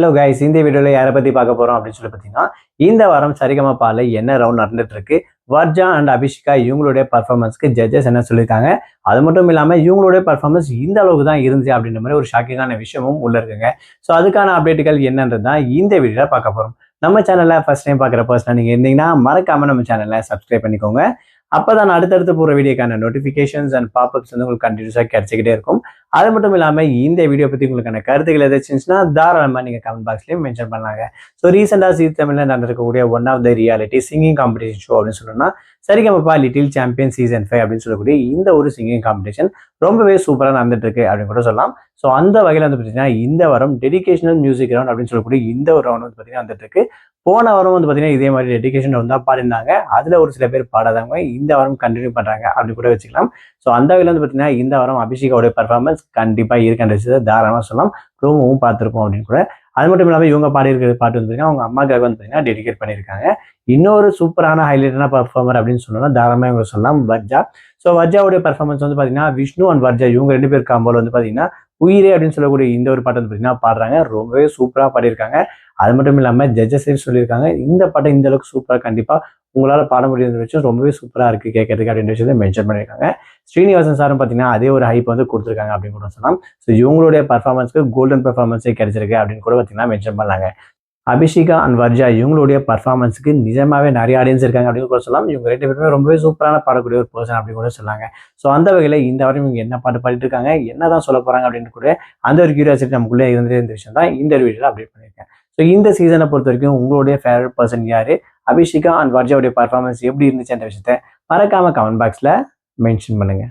Hello guys, இந்த வீடியோல யாரை பத்தி பார்க்க போறோம் அப்படின்னு சொல்லி பார்த்தீங்கன்னா, இந்த வாரம் சரிகமபால என்ன ரவுண்ட் நடந்துட்டு இருக்கு, வர்ஜா அண்ட் அபிஷிகா இவங்களுடைய பர்ஃபார்மன்ஸ்க்கு ஜட்ஜஸ் என்ன சொல்லியிருக்காங்க, அது மட்டும் இல்லாம இவங்களுடைய பர்ஃபார்மன்ஸ் இந்த அளவுக்கு தான் இருந்துச்சு அப்படின்ற மாதிரி ஒரு ஷாக்கிங்கான விஷயமும் உள்ள இருக்குங்க. ஸோ அதுக்கான அப்டேட்டுகள் என்னன்றது தான் இந்த வீடியோல பார்க்க போறோம். நம்ம சேனலை ஃபர்ஸ்ட் டைம் பார்க்குற பர்சனாக நீங்க இருந்தீங்கன்னா மறக்காம நம்ம சேனலை சப்ஸ்கிரைப் பண்ணிக்கோங்க. அப்பதான் அடுத்தடுத்து போற வீடியோக்கான நோட்டிபிகேஷன்ஸ் அண்ட் பாப்அப்ஸ் வந்து உங்களுக்கு கண்டினியூஸா கிடைச்சிக்கிட்டே இருக்கும். அது மட்டும் இல்லாம இந்த வீடியோ பத்தி உங்களுக்கான கருத்துக்கள் ஏதாச்சும் இருந்துச்சுன்னா தாராளமா நீங்க கமெண்ட் பாக்ஸ்லயும் மென்ஷன் பண்ணாங்க. ஸோ ரீசெண்டா ஜீ தமிழ்ல நடந்திருக்கக்கூடிய one of the reality singing competition show அப்படின்னு சொல்லணும்னா சரிகமபா லிட்டில் சாம்பியன் சீசன் 5 அப்படின்னு சொல்லக்கூடிய இந்த ஒரு சிங்கிங் காம்படிஷன் ரொம்பவே சூப்பரா நடந்துட்டு இருக்கு அப்படின்னு கூட சொல்லலாம். ஸோ அந்த வகையில் வந்து பார்த்தீங்கன்னா இந்த வாரம் டெடிகேஷனல் மியூசிக் ரவுண்ட் அப்படின்னு சொல்லக்கூடிய இந்த ஒரு ரவுண்ட் வந்து பார்த்தீங்கன்னா வந்துட்டு இருக்கு. போன வாரம் வந்து பார்த்தீங்கன்னா இதே மாதிரி டெடிகேஷன் ரவுண்ட் தான் பாடிருந்தாங்க. அதுல ஒரு சில பேர் பாடாதவங்க இந்த வாரம் கண்டினியூ பண்றாங்க அப்படி கூட வச்சுக்கலாம். ஸோ அந்த வகையில் வந்து பார்த்தீங்கன்னா இந்த வாரம் அபிஷேகோடைய பர்ஃபார்மன்ஸ் கண்டிப்பா இருக்கின்றது தாராளமாக சொல்லலாம். ப்ரோமோவும் பார்த்துருப்போம் அப்படின்னு கூட. அது மட்டும் இல்லாமல் இவங்க பாடியிருக்கிற பாட்டு வந்து பார்த்தீங்கன்னா அவங்க அம்மாக்காக வந்து பார்த்தீங்கன்னா டெடிகேட் பண்ணியிருக்காங்க. இன்னொரு சூப்பரான ஹைலைட்டான பர்ஃபார்மர் அப்படின்னு சொன்னோம்னா தாராளமாக இவங்க சொல்லலாம் வர்ஜா. ஸோ வர்ஜாவுடைய பர்ஃபார்மன்ஸ் வந்து பார்த்தீங்கன்னா விஷ்ணு அண்ட் வர்ஜா இவங்க 2 பேர் காம்போல வந்து பார்த்தீங்கன்னா உயிரே அப்படின்னு சொல்லக்கூடிய இந்த ஒரு பாட்டு வந்து பார்த்தீங்கன்னா பாடுறாங்க. ரொம்பவே சூப்பராக பாடியிருக்காங்க. அது மட்டும் இல்லாமல் ஜட்ஜஸே சொல்லியிருக்காங்க இந்த பாட்டை இந்த அளவுக்கு சூப்பராக கண்டிப்பாக உங்களால் பாட முடியுன்ற விஷயம் ரொம்பவே சூப்பராக இருக்குது கேட்கறதுக்கு அப்படின்ற விஷயத்தை மென்ஷன் பண்ணியிருக்காங்க. ஸ்ரீனிவாசன் சாரும் பார்த்தீங்கன்னா அதே ஒரு ஹைப் வந்து கொடுத்துருக்காங்க அப்படின்னு கூட சொல்லலாம். ஸோ இவங்களுடைய பர்ஃபார்மன்ஸ்க்கு கோல்டன் பர்ஃபார்மன்ஸே கிடைச்சிருக்கு அப்படின்னு கூட பார்த்தீங்கன்னா மென்ஷன் பண்ணாங்க. அபிஷிகா அண்ட் வர்ஜா இவங்களுடைய பர்ஃபார்மன்ஸுக்கு நிஜமாவே நிறைய ஆடியன்ஸ் இருக்காங்க அப்படின்னு கூட சொல்லலாம். இவங்க 2 பேருமே ரொம்பவே சூப்பரான பாடக்கூடிய ஒரு பர்சன் அப்படின்னு கூட சொன்னாங்க. ஸோ அந்த வகையில் இந்த வாரம் இவங்க என்ன பாட்டு பாடிட்டு இருக்காங்க, என்னதான் சொல்ல போறாங்க அப்படின்னு கூட அந்த ஒரு கியூரியாசிட்டி நமக்குள்ளே இருந்தே இந்த விஷயம் தான் இந்த வீடியோவில் அப்டேட் பண்ணியிருக்கேன். ஸோ இந்த சீசனை பொறுத்த வரைக்கும் உங்களுடைய ஃபேவரட் பர்சன் யாரு, அபிஷிகா அண்ட் வர்ஜாவுடைய பர்ஃபார்மன்ஸ் எப்படி இருந்துச்சு என்ற விஷயத்த மறக்காம கமெண்ட் பாக்ஸ்ல மென்ஷன் பண்ணுங்க.